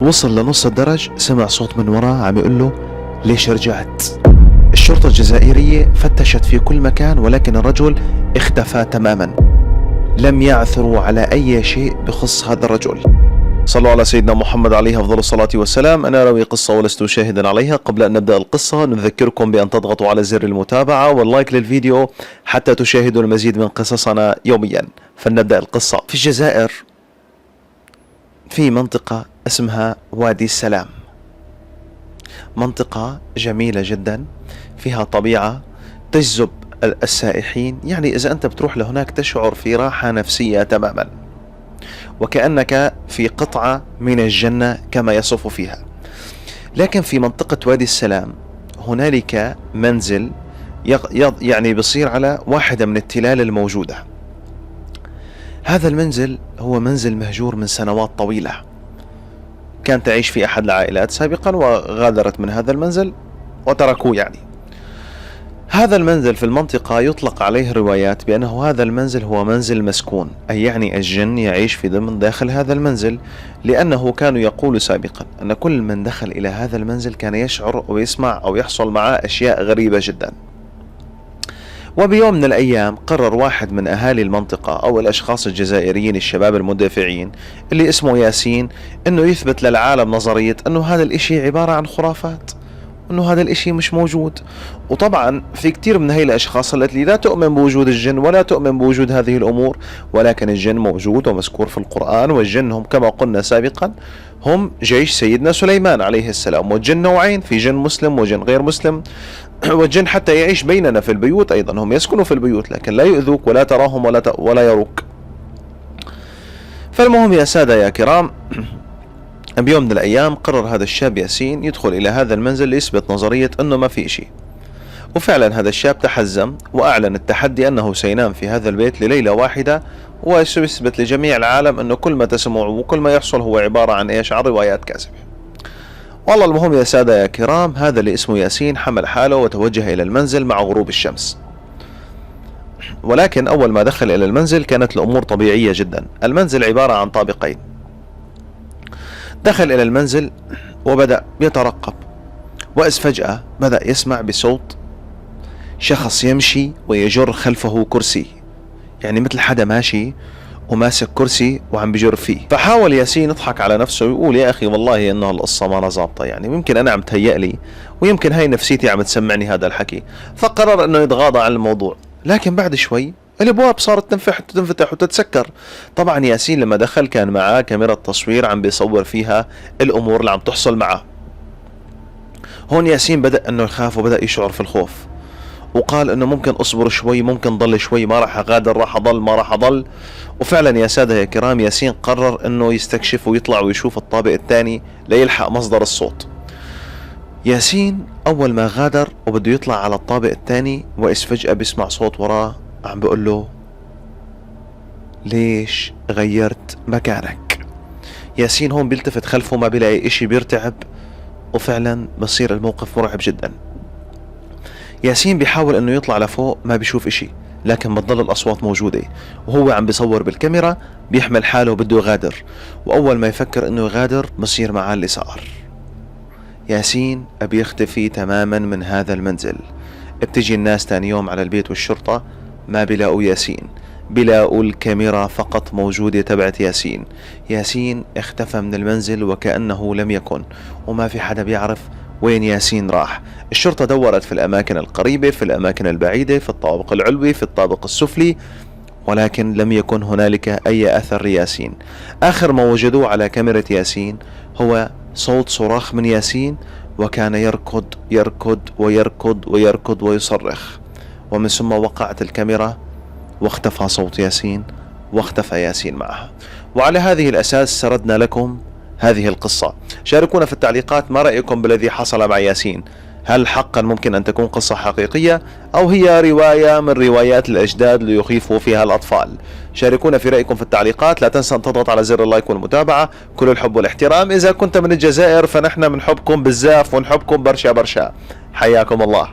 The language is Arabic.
وصل لنص الدرج، سمع صوت من وراه عم يقول له: ليش رجعت؟ الشرطة الجزائرية فتشت في كل مكان، ولكن الرجل اختفى تماما. لم يعثروا على أي شيء بخص هذا الرجل. صلوا على سيدنا محمد عليه أفضل الصلاة والسلام. أنا راوي قصة ولست شاهدا عليها. قبل أن نبدأ القصة نذكركم بأن تضغطوا على زر المتابعة واللايك للفيديو حتى تشاهدوا المزيد من قصصنا يوميا. فلنبدأ القصة. في الجزائر في منطقة اسمها وادي السلام، منطقة جميلة جدا فيها طبيعة تجذب السائحين. يعني إذا أنت بتروح لهناك تشعر في راحة نفسية تماما، وكأنك في قطعة من الجنة كما يصف فيها. لكن في منطقة وادي السلام هنالك منزل يعني بصير على واحدة من التلال الموجودة. هذا المنزل هو منزل مهجور من سنوات طويلة، كانت تعيش في أحد العائلات سابقا وغادرت من هذا المنزل وتركوه. يعني هذا المنزل في المنطقة يطلق عليه روايات بأنه هذا المنزل هو منزل مسكون، أي يعني الجن يعيش في ضمن داخل هذا المنزل، لأنه كانوا يقولوا سابقا أن كل من دخل إلى هذا المنزل كان يشعر ويسمع أو يحصل معه أشياء غريبة جدا. وبيوم من الأيام قرر واحد من أهالي المنطقة أو الأشخاص الجزائريين الشباب المندفعين اللي اسمه ياسين أنه يثبت للعالم نظرية أنه هذا الإشي عبارة عن خرافات، أنه هذا الإشي مش موجود. وطبعا في كتير من هاي الأشخاص التي لا تؤمن بوجود الجن ولا تؤمن بوجود هذه الأمور، ولكن الجن موجود ومذكور في القرآن. والجن هم كما قلنا سابقا هم جيش سيدنا سليمان عليه السلام. والجن نوعين، في جن مسلم وجن غير مسلم. والجن حتى يعيش بيننا في البيوت أيضا، هم يسكنوا في البيوت لكن لا يؤذوك ولا تراهم ولا يروك. فالمهم يا سادة يا كرام، بيوم من الأيام قرر هذا الشاب ياسين يدخل إلى هذا المنزل ليثبت نظرية أنه ما في شيء. وفعلا هذا الشاب تحزم وأعلن التحدي أنه سينام في هذا البيت لليلة واحدة، ويثبت لجميع العالم أنه كل ما تسمعه وكل ما يحصل هو عبارة عن إيش؟ عن روايات كاذبة. والله المهم يا سادة يا كرام، هذا اللي اسمه ياسين حمل حاله وتوجه إلى المنزل مع غروب الشمس. ولكن أول ما دخل إلى المنزل كانت الأمور طبيعية جدا. المنزل عبارة عن طابقين. دخل إلى المنزل وبدأ يترقب، وإذ فجأة بدأ يسمع بصوت شخص يمشي ويجر خلفه كرسي، يعني مثل حدا ماشي وماسك كرسي وعم بجر فيه. فحاول ياسين يضحك على نفسه ويقول: يا أخي والله إنه القصة ما أنا ظابطة، يعني يمكن أنا عم تهيألي ويمكن هاي نفسيتي عم تسمعني هذا الحكي. فقرر إنه يتغاضى عن الموضوع. لكن بعد شوي الابواب صارت تنفتح وتتسكر. طبعا ياسين لما دخل كان معاه كاميرا تصوير عم بيصور فيها الامور اللي عم تحصل معه. هون ياسين بدأ انه يخاف وبدأ يشعر في الخوف، وقال انه ممكن اصبر شوي، ممكن ضل شوي، ما راح اغادر، راح اضل، ما راح اضل. وفعلا يا سادة يا كرام، ياسين قرر انه يستكشف ويطلع ويشوف الطابق الثاني ليلحق مصدر الصوت. ياسين اول ما غادر وبده يطلع على الطابق الثاني، وإذ فجأة بيسمع صوت وراه عم بيقول له: ليش غيرت مكانك؟ ياسين هون بيلتفت خلفه ما بيلاقي اشي، بيرتعب، وفعلا بصير الموقف مرعب جدا. ياسين بيحاول انه يطلع لفوق، ما بيشوف اشي، لكن بتضل الاصوات موجودة. وهو عم بيصور بالكاميرا بيحمل حاله بده يغادر، واول ما يفكر انه يغادر بصير معاه اللي صار. ياسين ابي يختفي تماما من هذا المنزل. بتجي الناس تاني يوم على البيت والشرطة، ما بيلاقوا ياسين، بيلاقوا الكاميرا فقط موجودة تبعت ياسين. ياسين اختفى من المنزل وكأنه لم يكن، وما في حدا بيعرف وين ياسين راح. الشرطة دورت في الأماكن القريبة، في الأماكن البعيدة، في الطابق العلوي، في الطابق السفلي، ولكن لم يكن هنالك أي أثر لياسين. آخر ما وجدوه على كاميرا ياسين هو صوت صراخ من ياسين، وكان يركض يركض ويركض ويركض ويصرخ. ومن ثم وقعت الكاميرا واختفى صوت ياسين، واختفى ياسين معها. وعلى هذه الأساس سردنا لكم هذه القصة. شاركونا في التعليقات ما رأيكم بالذي حصل مع ياسين. هل حقا ممكن أن تكون قصة حقيقية، أو هي رواية من روايات الأجداد ليخيفوا فيها الأطفال؟ شاركونا في رأيكم في التعليقات. لا تنسى أن تضغط على زر اللايك والمتابعة. كل الحب والاحترام. إذا كنت من الجزائر فنحن بنحبكم بزاف ونحبكم برشا برشا. حياكم الله.